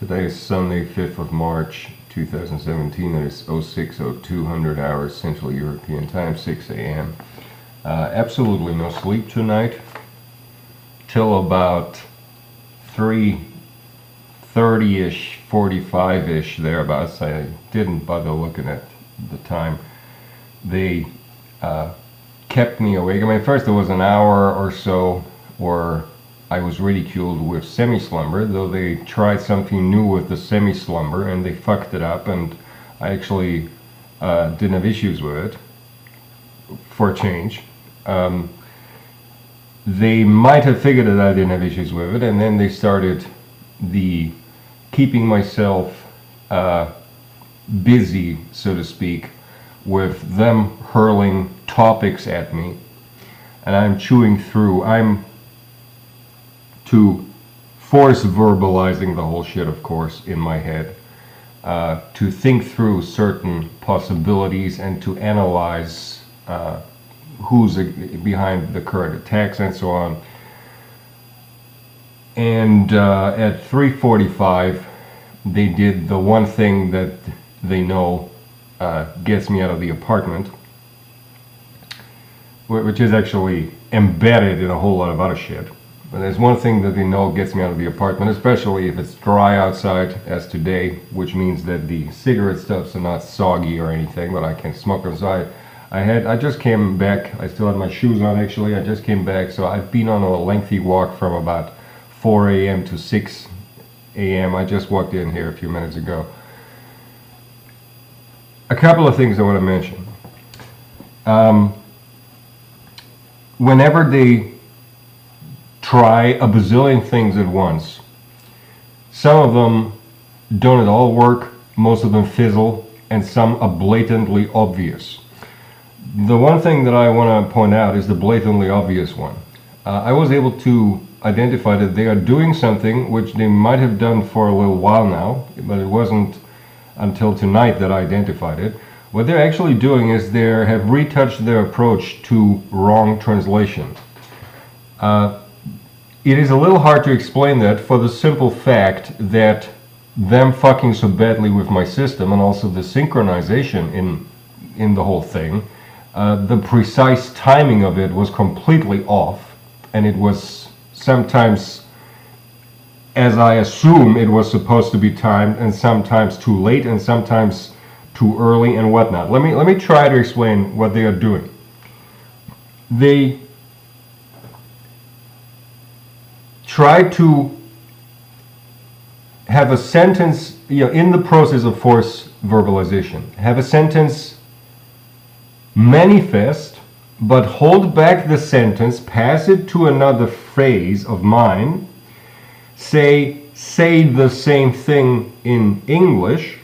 Today is Sunday, 5th of March, 2017. It is 06:02 hours Central European Time, 6 a.m. Absolutely no sleep tonight. Till about 3:30-ish, 45-ish, thereabouts. I didn't bother looking at the time. They kept me awake. I mean, first there was an hour or so where I was ridiculed with semi-slumber, though they tried something new with the semi-slumber and they fucked it up, and I actually didn't have issues with it, for a change. They might have figured that I didn't have issues with it, and then they started the keeping myself busy, so to speak, with them hurling topics at me, and I'm chewing through. I'm to force verbalizing the whole shit, of course, in my head, to think through certain possibilities and to analyze who's behind the current attacks and so on. And at 3:45 they did the one thing that they know gets me out of the apartment, which is actually embedded in a whole lot of other shit. But there's one thing that they know gets me out of the apartment, especially if it's dry outside, as today, which means that the cigarette stubs are not soggy or anything, but I can smoke them. So I just came back. I still had my shoes on, actually. I just came back, so I've been on a lengthy walk from about 4 a.m. to 6 a.m. I just walked in here a few minutes ago. A couple of things I want to mention. Whenever they try a bazillion things at once, some of them don't at all work, most of them fizzle, and some are blatantly obvious. The one thing that I want to point out is the blatantly obvious one. I was able to identify that they are doing something which they might have done for a little while now, but it wasn't until tonight that I identified it. What they're actually doing is they have retouched their approach to wrong translation. It is a little hard to explain that for the simple fact that them fucking so badly with my system, and also the synchronization in the whole thing, the precise timing of it was completely off, and it was sometimes, as I assume it was supposed to be timed, and sometimes too late, and sometimes too early, and whatnot. Let me try to explain what they are doing. They try to have a sentence, in the process of force verbalization, have a sentence manifest, but hold back the sentence, pass it to another phrase of mine, say the same thing in English,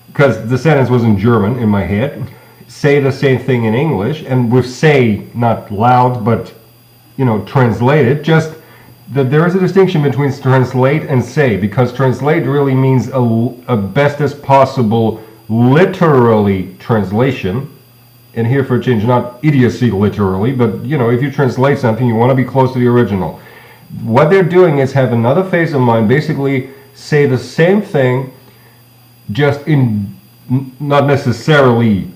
because the sentence was in German in my head, say the same thing in English, and with say not loud, but translate it. Just that there is a distinction between translate and say, because translate really means a best as possible literally translation, and here for a change, not idiocy literally, but if you translate something, you want to be close to the original. What they're doing is have another phase of mind, basically say the same thing, just in not necessarily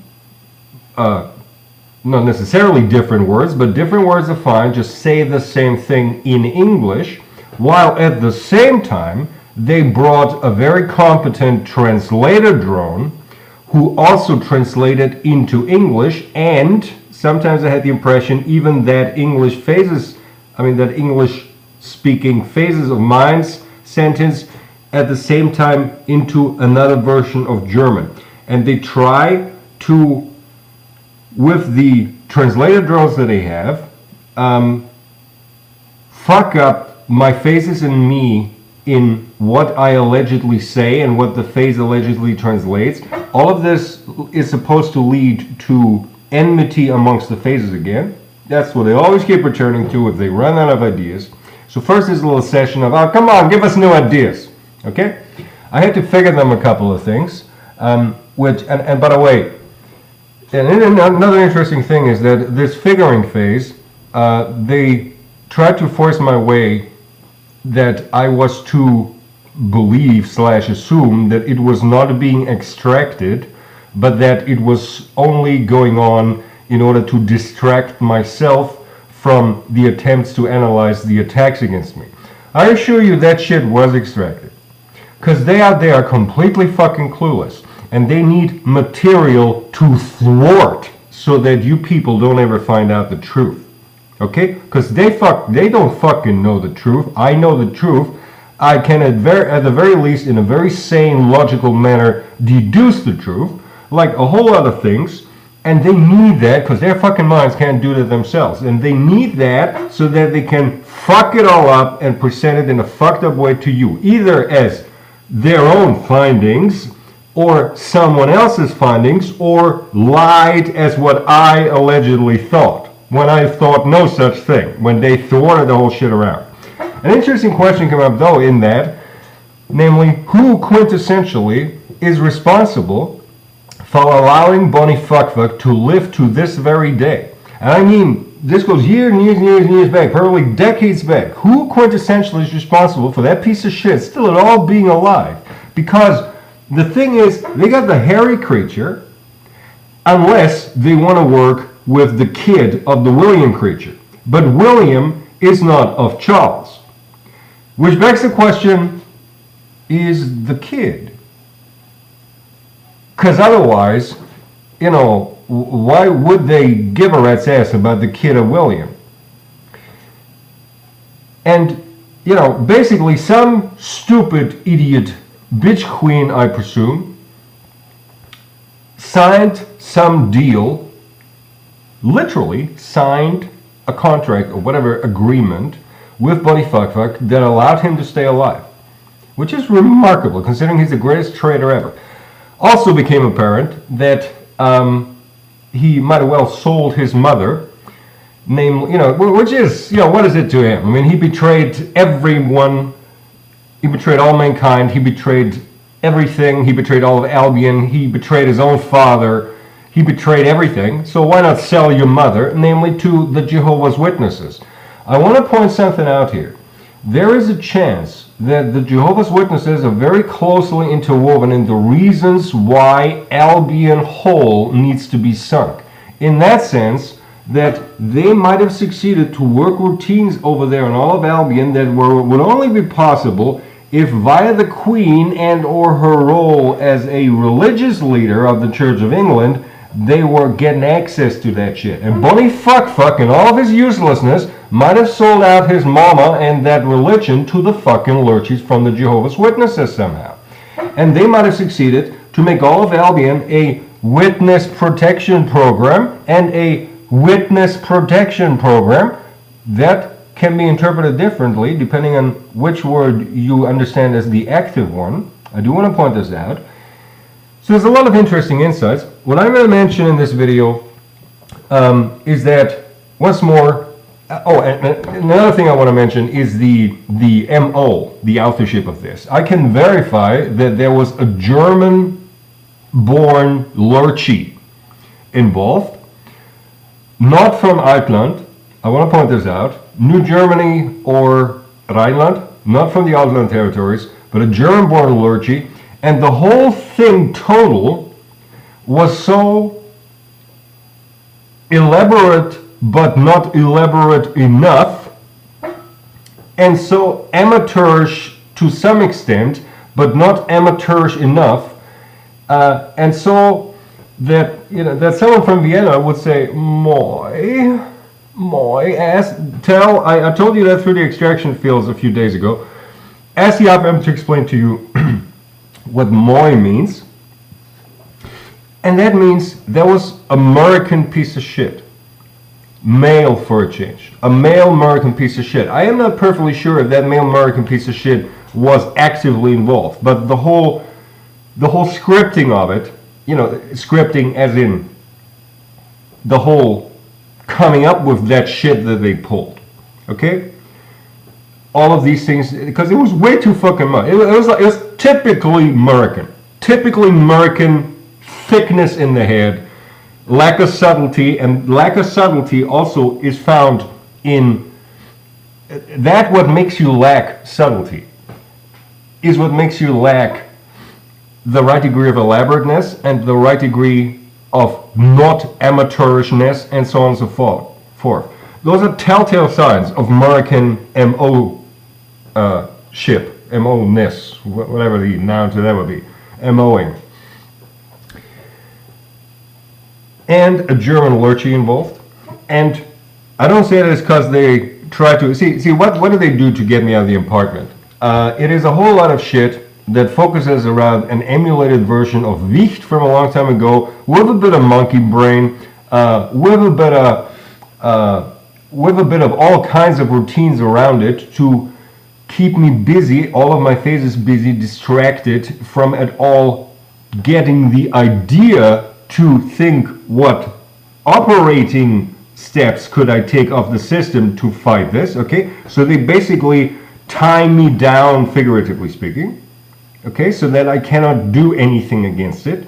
different words, but different words are fine. Just say the same thing in English, while at the same time they brought a very competent translator drone who also translated into English, and sometimes I had the impression even that English speaking phases of mine's sentence at the same time into another version of German. And they try to, with the translator drones that they have, fuck up my phases and me in what I allegedly say and what the phrase allegedly translates. All of this is supposed to lead to enmity amongst the phases again. That's what they always keep returning to if they run out of ideas. So first is a little session of, oh, come on, give us new ideas. Okay? I had to figure them a couple of things, and by the way, and another interesting thing is that this figuring phase, they tried to force my way that I was to believe / assume that it was not being extracted, but that it was only going on in order to distract myself from the attempts to analyze the attacks against me. I assure you that shit was extracted. Because they out there are completely fucking clueless. And they need material to thwart so that you people don't ever find out the truth. Okay? Because they don't fucking know the truth. I know the truth. I can at the very least, in a very sane, logical manner, deduce the truth. Like a whole lot of things. And they need that because their fucking minds can't do that themselves. And they need that so that they can fuck it all up and present it in a fucked up way to you. Either as their own findings, or someone else's findings, or lied as what I allegedly thought, when I thought no such thing, when they thwarted the whole shit around. An interesting question came up though in that, namely, who quintessentially is responsible for allowing BonnyFF to live to this very day? And I mean, this goes years and years and years and years back, probably decades back. Who quintessentially is responsible for that piece of shit still at all being alive? Because the thing is, they got the hairy creature unless they want to work with the kid of the William creature. But William is not of Charles. Which begs the question, is the kid? Because otherwise, you know, why would they give a rat's ass about the kid of William? And, you know, basically some stupid idiot bitch queen, I presume, signed some deal, literally signed a contract or whatever agreement with BonnyFF that allowed him to stay alive, which is remarkable considering he's the greatest trader ever. Also became apparent that he might have well sold his mother, namely, you know, which is, you know, what is it to him? I mean, he betrayed everyone. He betrayed all mankind. He betrayed everything. He betrayed all of Albion. He betrayed his own father. He betrayed everything. So why not sell your mother, namely to the Jehovah's Witnesses? I want to point something out here. There is a chance that the Jehovah's Witnesses are very closely interwoven in the reasons why Albion whole needs to be sunk. In that sense, that they might have succeeded to work routines over there in all of Albion that would only be possible if via the Queen and or her role as a religious leader of the Church of England, they were getting access to that shit. And BonnyFF, in all of his uselessness, might have sold out his mama and that religion to the fucking lurchies from the Jehovah's Witnesses somehow. And they might have succeeded to make all of Albion a witness protection program and a witness protection program that can be interpreted differently depending on which word you understand as the active one. I do want to point this out. So there's a lot of interesting insights. What I'm going to mention in this video is that, once more, and another thing I want to mention is the MO, the authorship of this. I can verify that there was a German-born lurchie involved, not from Iceland. I want to point this out. New Germany or Rhineland, not from the Outland territories, but a German-born lurchie. And the whole thing total was so elaborate, but not elaborate enough, and so amateurish to some extent, but not amateurish enough, and so that, you know, that someone from Vienna would say, "Moi, I told you that through the extraction fields a few days ago. Ask the Abwehramt to explain to you what moi means." And that means there was American piece of shit. Male for a change. A male American piece of shit. I am not perfectly sure if that male American piece of shit was actively involved, but the whole scripting of it, you know, scripting as in the whole coming up with that shit that they pulled. Okay? All of these things, because it was way too fucking much. It was typically American. Typically American thickness in the head, lack of subtlety, and lack of subtlety also is found in that. What makes you lack subtlety is what makes you lack the right degree of elaborateness and the right degree of not amateurishness and so on and so forth. Those are telltale signs of American MO ship, MO-ness, whatever the noun to that would be, MOing. And a German lurching involved. And I don't say this because they try to, see what do they do to get me out of the apartment? It is a whole lot of shit that focuses around an emulated version of Wicht from a long time ago, with a bit of monkey brain, with a bit of all kinds of routines around it to keep me busy, all of my phases busy, distracted from at all getting the idea to think what operating steps could I take off the system to fight this, okay? So they basically tie me down, figuratively speaking, okay, so that I cannot do anything against it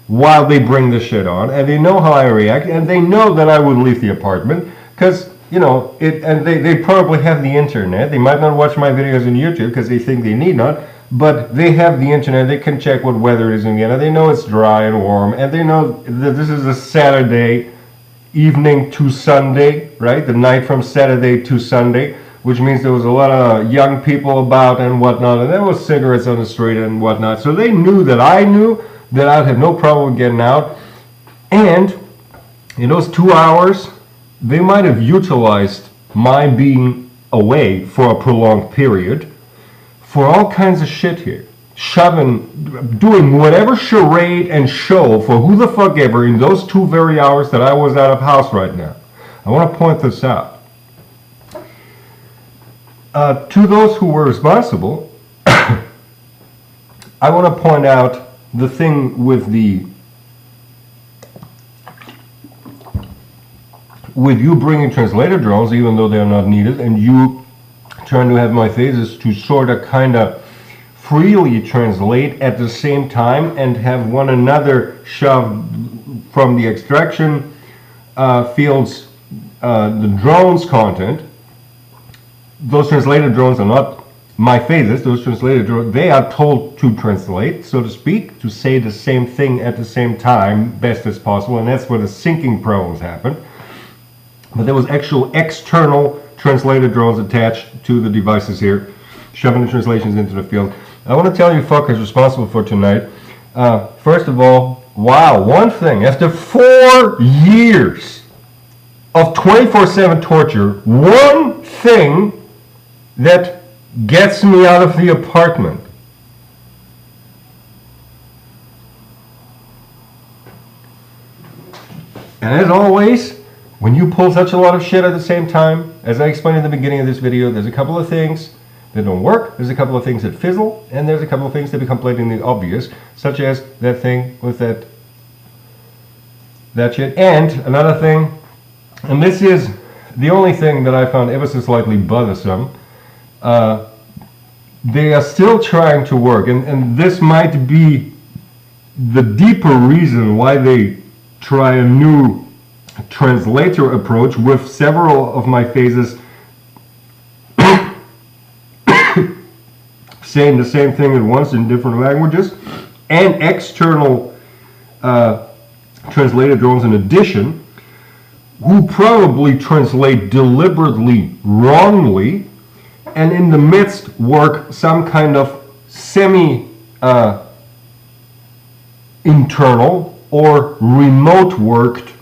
while they bring the shit on, and they know how I react, and they know that I would leave the apartment, because, you know, and they probably have the internet. They might not watch my videos on YouTube because they think they need not, but they have the internet. They can check what weather it is in Vienna. They know it's dry and warm, and they know that this is a Saturday evening to Sunday, right? The night from Saturday to Sunday, which means there was a lot of young people about and whatnot, and there was cigarettes on the street and whatnot. So they knew that I knew that I'd have no problem getting out. And in those 2 hours, they might have utilized my being away for a prolonged period for all kinds of shit here. Doing whatever charade and show for who the fuck ever in those 2 very hours that I was out of house right now. I want to point this out. To those who were responsible, I want to point out the thing with you bringing translator drones, even though they are not needed, and you trying to have my phases to sort of kind of freely translate at the same time and have one another shove from the extraction fields the drones content. Those translated drones are not my phases. Those translated drones, they are told to translate, so to speak, to say the same thing at the same time, best as possible, and that's where the syncing problems happen. But there was actual external translated drones attached to the devices here, shoving the translations into the field. I want to tell you fuckers responsible for tonight. First of all, wow, one thing, after 4 years of 24/7 torture, one thing that gets me out of the apartment. And as always, when you pull such a lot of shit at the same time, as I explained in the beginning of this video, there's a couple of things that don't work, there's a couple of things that fizzle, and there's a couple of things that become blatantly obvious, such as that thing with that shit. And another thing, and this is the only thing that I found ever so slightly bothersome, they are still trying to work, and this might be the deeper reason why they try a new translator approach with several of my phases saying the same thing at once in different languages, and external translated drones in addition, who probably translate deliberately wrongly, and in the midst work some kind of semi-internal or remote worked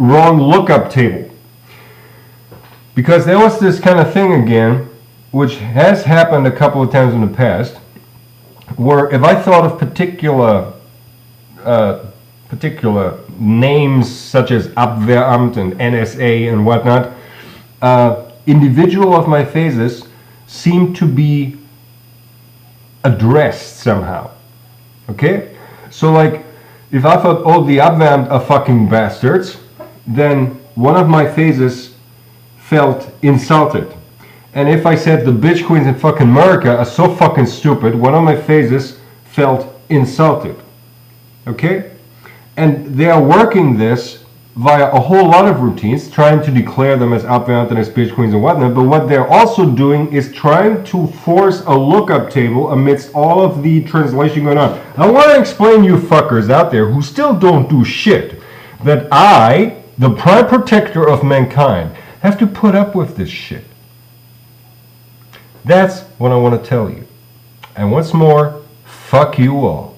wrong lookup table. Because there was this kind of thing again, which has happened a couple of times in the past, where if I thought of particular names such as Abwehramt and NSA and whatnot, individual of my phases seem to be addressed somehow. Okay? So like, if I thought, oh, the Abwehramt are fucking bastards, then one of my phases felt insulted. And if I said the bitch queens in fucking America are so fucking stupid, one of my phases felt insulted. Okay? And they are working this via a whole lot of routines, trying to declare them as Abwehramt and as bitch queens and whatnot, but what they're also doing is trying to force a lookup table amidst all of the translation going on. I want to explain you fuckers out there who still don't do shit, that I, the prime protector of mankind, have to put up with this shit. That's what I want to tell you. And once more, fuck you all.